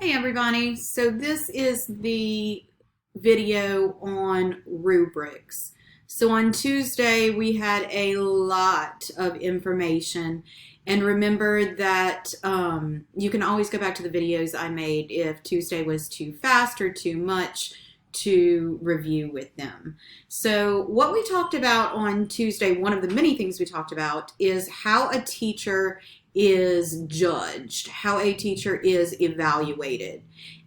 Hey everybody, so this is the video on rubrics. So on Tuesday we had a lot of information, and remember that you can always go back to the videos I made if Tuesday was too fast or too much to review with them. So what we talked about on Tuesday, one of the many things we talked about, is how a teacher is judged, how a teacher is evaluated,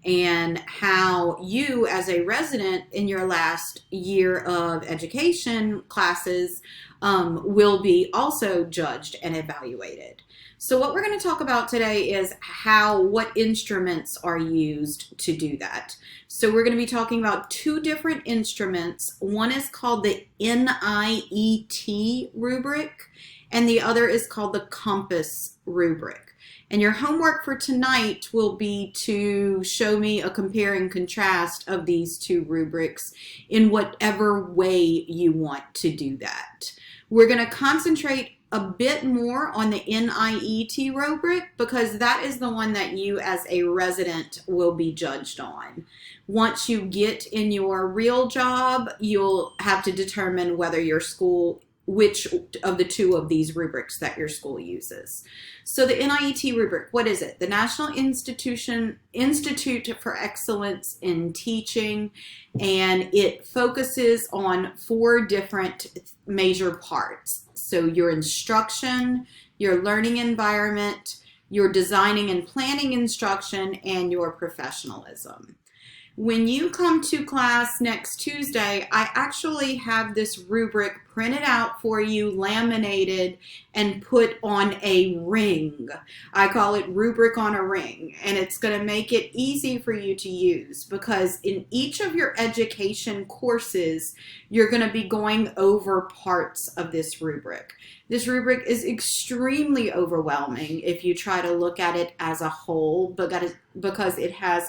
and how you as a resident in your last year of education classes will be also judged and evaluated. So what we're going to talk about today is what instruments are used to do that. So we're going to be talking about two different instruments. One is called the NIET Rubric, and the other is called the Compass Rubric. And your homework for tonight will be to show me a compare and contrast of these two rubrics in whatever way you want to do that. We're going to concentrate a bit more on the NIET rubric because that is the one that you as a resident will be judged on. Once you get in your real job, you'll have to determine whether your school, which of the two of these rubrics that your school uses. So the NIET rubric, what is it? The National Institute for Excellence in Teaching, and it focuses on 4 different major parts. So your instruction, your learning environment, your designing and planning instruction, and your professionalism. When you come to class next Tuesday, I actually have this rubric printed out for you, laminated, and put on a ring. I call it rubric on a ring, and it's going to make it easy for you to use because in each of your education courses, you're going to be going over parts of this rubric. This rubric is extremely overwhelming if you try to look at it as a whole, but that is because it has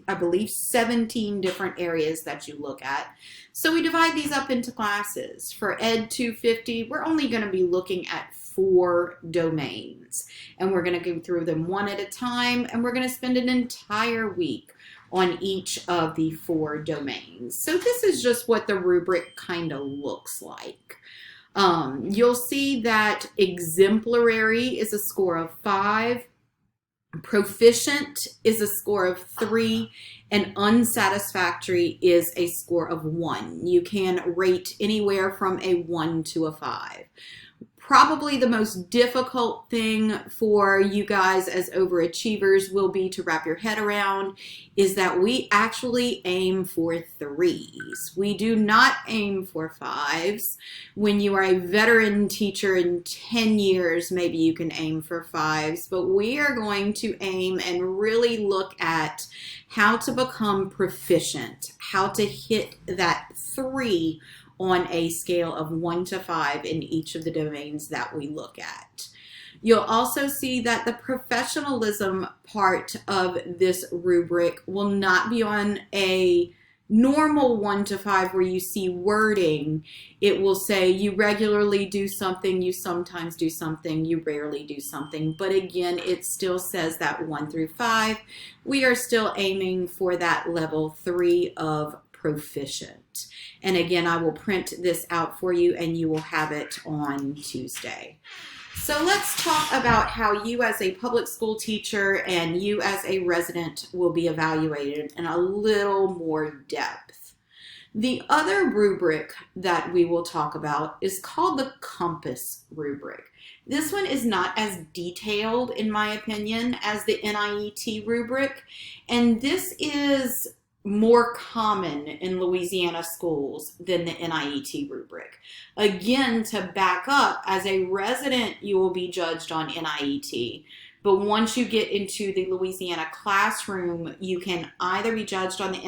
I believe 17 different areas that you look at. So we divide these up into classes. For Ed 250, we're only going to be looking at 4 domains. And we're going to go through them one at a time, and we're going to spend an entire week on each of the 4 domains. So this is just what the rubric kind of looks like. You'll see that exemplary is a score of 5. Proficient is a score of 3, and unsatisfactory is a score of 1. You can rate anywhere from a 1 to a 5. Probably the most difficult thing for you guys as overachievers will be to wrap your head around is that we actually aim for 3s. We do not aim for 5s. When you are a veteran teacher in 10 years, maybe you can aim for 5s, but we are going to aim and really look at how to become proficient, how to hit that 3 on a scale of 1 to 5 in each of the domains that we look at. You'll also see that the professionalism part of this rubric will not be on a normal 1 to 5 where you see wording. It will say you regularly do something, you sometimes do something, you rarely do something. But again, it still says that 1 through 5. We are still aiming for that level 3 of proficient. And again, I will print this out for you and you will have it on Tuesday. So let's talk about how you as a public school teacher and you as a resident will be evaluated in a little more depth. The other rubric that we will talk about is called the Compass Rubric. This one is not as detailed, in my opinion, as the NIET rubric, and this is more common in Louisiana schools than the NIET rubric. Again, to back up, as a resident, you will be judged on NIET. But once you get into the Louisiana classroom, you can either be judged on the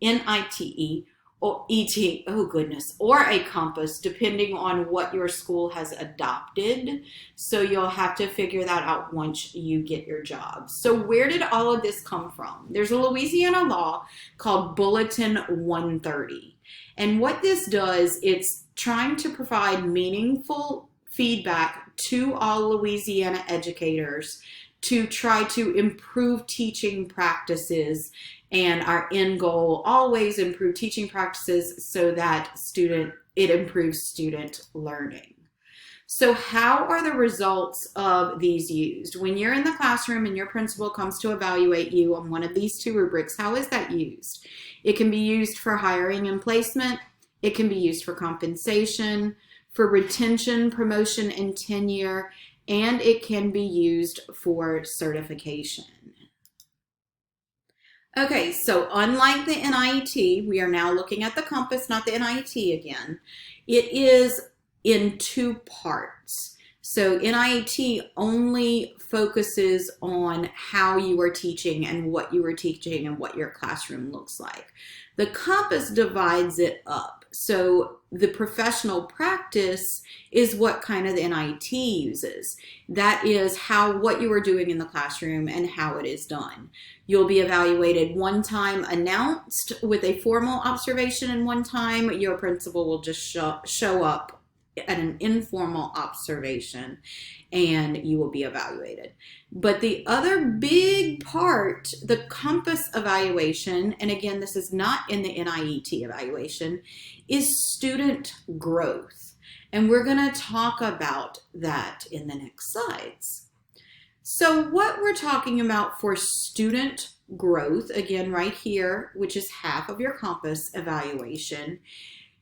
NITE, or ET, oh goodness, or a Compass, depending on what your school has adopted. So you'll have to figure that out once you get your job. So where did all of this come from? There's a Louisiana law called Bulletin 130. And what this does, it's trying to provide meaningful feedback to all Louisiana educators to try to improve teaching practices, and our end goal always improve teaching practices so that it improves student learning. So how are the results of these used? When you're in the classroom and your principal comes to evaluate you on one of these two rubrics, how is that used? It can be used for hiring and placement. It can be used for compensation, for retention, promotion, and tenure, and it can be used for certification. Okay, so unlike the NIET, we are now looking at the compass, not the NIET again. It is in two parts. So NIET only focuses on how you are teaching and what you are teaching and what your classroom looks like. The compass divides it up. So the professional practice is what kind of the NIET uses. That is what you are doing in the classroom and how it is done. You'll be evaluated one time announced with a formal observation, and one time your principal will just show up at an informal observation and you will be evaluated. But the other big part, the compass evaluation, and again, this is not in the NIET evaluation, is student growth. And we're going to talk about that in the next slides. So what we're talking about for student growth, again, right here, which is half of your compass evaluation,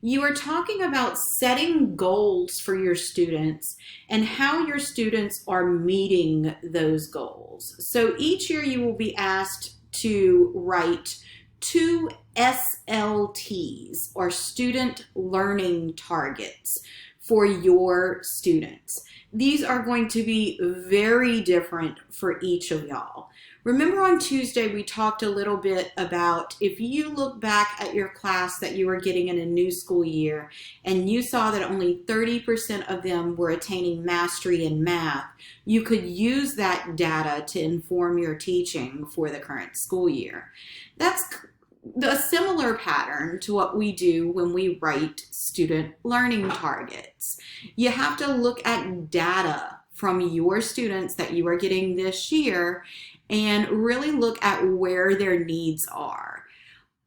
you are talking about setting goals for your students and how your students are meeting those goals. So each year you will be asked to write 2 SLTs, or student learning targets, for your students. These are going to be very different for each of y'all. Remember on Tuesday we talked a little bit about, if you look back at your class that you were getting in a new school year and you saw that only 30% of them were attaining mastery in math, you could use that data to inform your teaching for the current school year. That's a similar pattern to what we do when we write student learning targets. You have to look at data from your students that you are getting this year and really look at where their needs are.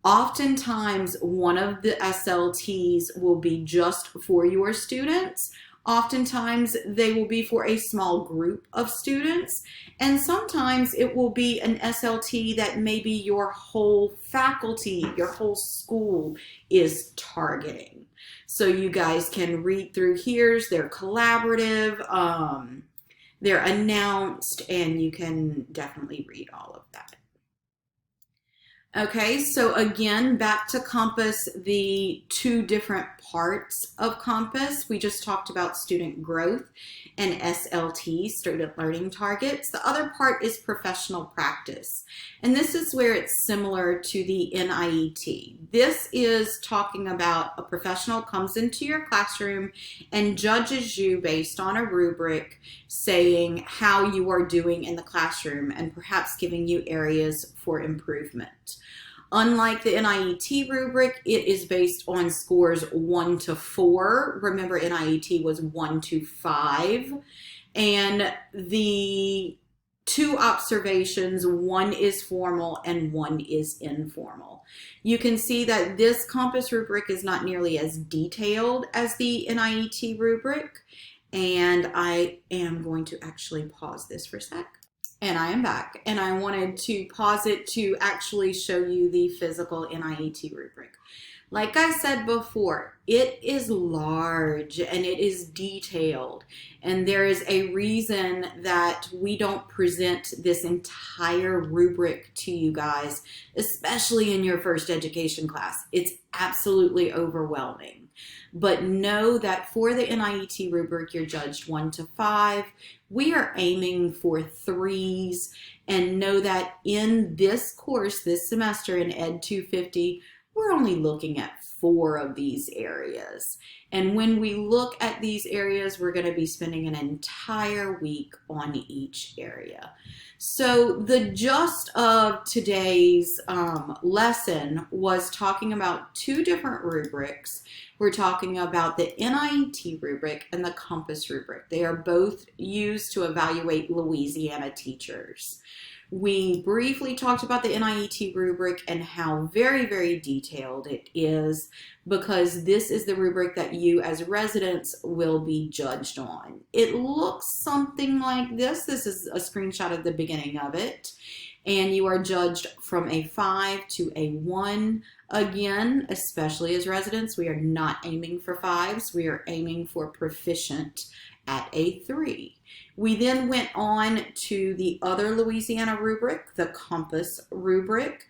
Oftentimes, one of the SLTs will be just for your students. Oftentimes, they will be for a small group of students. And sometimes it will be an SLT that maybe your whole faculty, your whole school is targeting. So you guys can read through here. They're collaborative. They're announced, and you can definitely read all of that. Okay, so again, back to compass, the two different parts of compass. We just talked about student growth and SLT, student learning targets. The other part is professional practice. And this is where it's similar to the NIET. This is talking about a professional comes into your classroom and judges you based on a rubric, saying how you are doing in the classroom and perhaps giving you areas for improvement. Unlike the NIET rubric, it is based on scores 1 to 4. Remember, NIET was 1 to 5. And the two observations, one is formal and one is informal. You can see that this compass rubric is not nearly as detailed as the NIET rubric. And I am going to actually pause this for a sec. And I am back, and I wanted to pause it to actually show you the physical NIET rubric. Like I said before, it is large and it is detailed, and there is a reason that we don't present this entire rubric to you guys, especially in your first education class. It's absolutely overwhelming. But know that for the NIET rubric, you're judged 1 to 5. We are aiming for 3s, and know that in this course, this semester in Ed 250, we're only looking at 4 of these areas. And when we look at these areas, we're going to be spending an entire week on each area. So the gist of today's lesson was talking about 2 different rubrics. We're talking about the NIET rubric and the Compass rubric. They are both used to evaluate Louisiana teachers. We briefly talked about the NIET rubric and how very, very detailed it is, because this is the rubric that you as residents will be judged on. It looks something like this. This is a screenshot of the beginning of it. And you are judged from a 5 to a 1. Again, especially as residents, we are not aiming for 5s. We are aiming for proficient at a 3. We then went on to the other Louisiana rubric, the Compass rubric,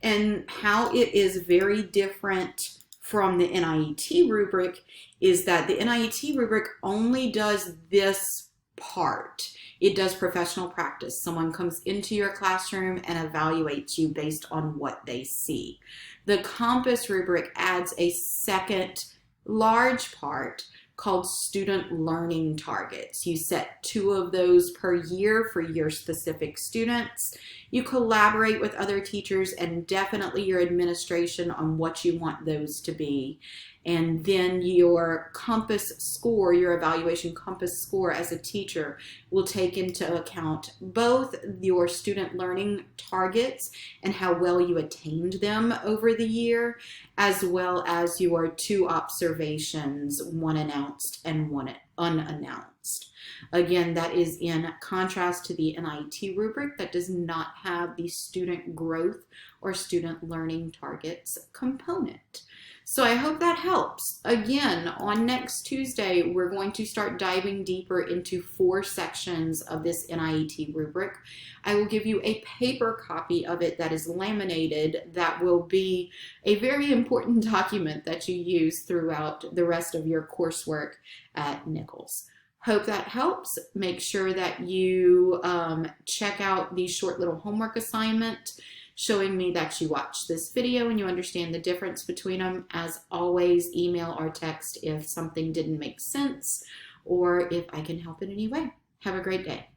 and how it is very different from the NIET rubric is that the NIET rubric only does this part. It does professional practice. Someone comes into your classroom and evaluates you based on what they see. The Compass rubric adds a second large part called student learning targets. You set 2 of those per year for your specific students. You collaborate with other teachers and definitely your administration on what you want those to be. And then your Compass score, your evaluation Compass score as a teacher, will take into account both your student learning targets and how well you attained them over the year, as well as your 2 observations, one announced and one unannounced. Again, that is in contrast to the NIET rubric that does not have the student growth or student learning targets component. So I hope that helps. Again, on next Tuesday, we're going to start diving deeper into 4 sections of this NIET rubric. I will give you a paper copy of it that is laminated that will be a very important document that you use throughout the rest of your coursework at Nichols. Hope that helps. Make sure that you check out the short little homework assignment showing me that you watched this video and you understand the difference between them. As always, email or text if something didn't make sense or if I can help in any way. Have a great day.